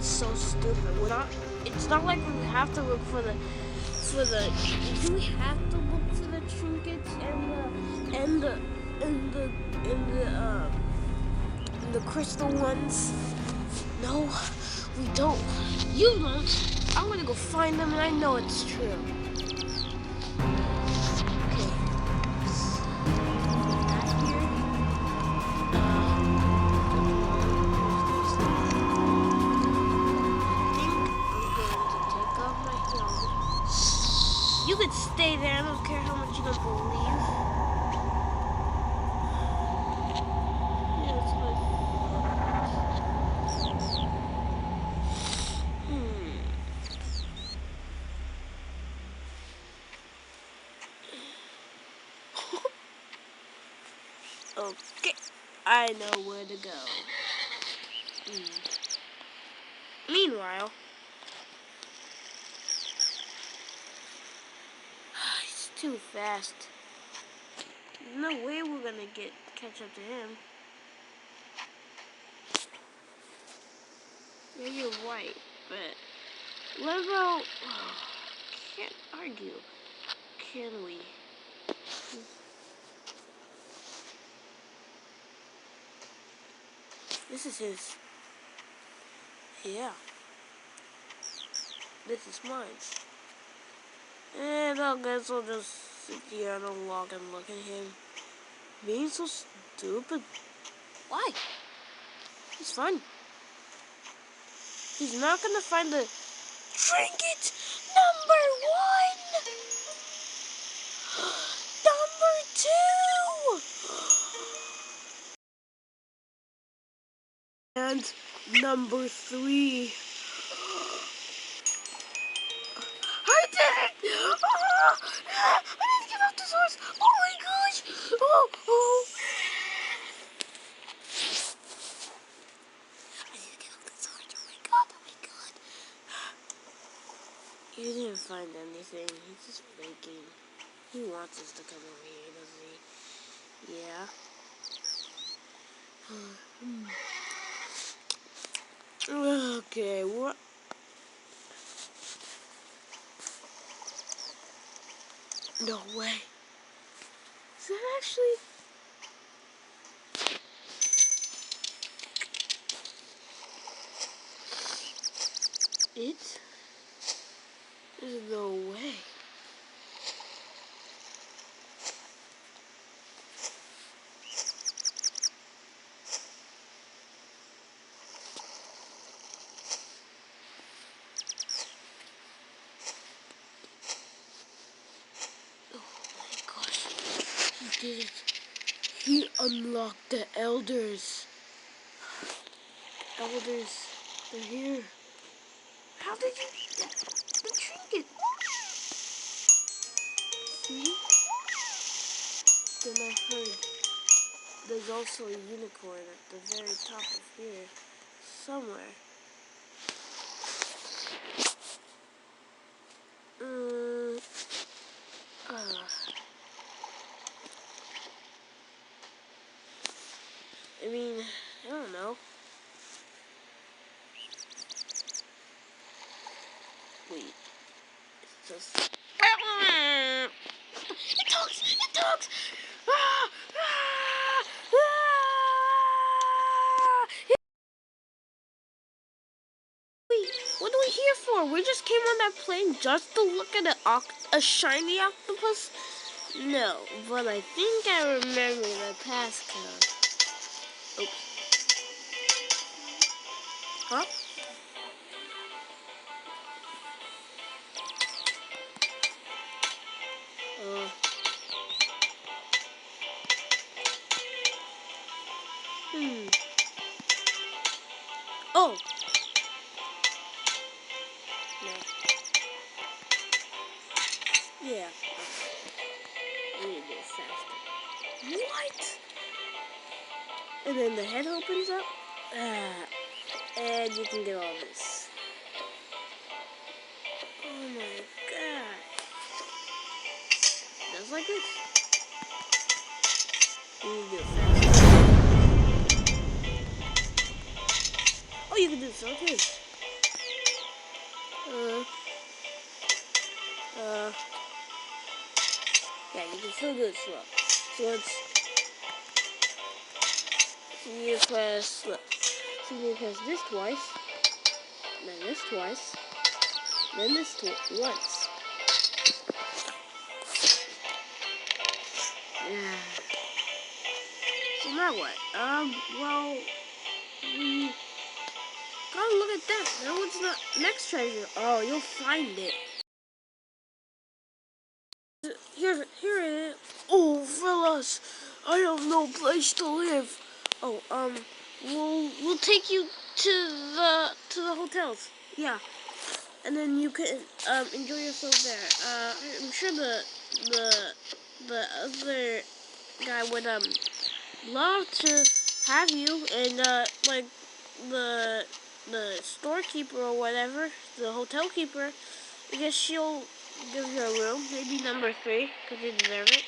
It's so stupid. It's not like we have to look for the. Do we have to look for the trinkets and the crystal ones? No, we don't. You don't. I'm gonna go find them, and I know it's true. You could stay there. I don't care how much you don't believe. Yeah, that's what Okay, I know where to go. Meanwhile, he's too fast. There's no way we're gonna catch up to him. Yeah, you're right, but Limbo, can't argue, can we? This is his. Yeah. This is mine. And I guess I'll just sit here and unlock and look at him. Being so stupid. Why? He's fine. He's not gonna find the trinket number 1. Number 2. And number 3. I did it! I didn't get off the source! Oh my gosh! Oh! I didn't get off the source. Oh my god! He didn't find anything. He's just faking. He wants us to come over here, doesn't he? Yeah. Okay, what? No way. Is that actually? It? There's no way. Did it. He unlocked the elders. Elders, they're here. How did you get that? The trinket. See? Then I heard there's also a unicorn at the very top of here. Somewhere. I mean, I don't know. Wait. It's just... It talks! It talks! Wait, what are we here for? We just came on that plane just to look at a shiny octopus? No, but I think I remember the passcode. Oops. Huh? Oh! No. Yeah. We need to go faster. What? And then the head opens up. And you can get all this. Oh my god. Just like this. You need to do it faster. Oh, you can do so too. still good slow. So let's see you press slow. So you press this twice, then this twice, then this once. Yeah. So now what? Well, we gotta look at that. Now what's the next treasure? Oh, you'll find it. Here it is. Oh, fellas, I have no place to live. Oh, we'll take you to the hotels. Yeah, and then you can enjoy yourself there. I'm sure the other guy would love to have you, and like the storekeeper or whatever, the hotel keeper. I guess she'll give you a room, maybe number 3, because you deserve it.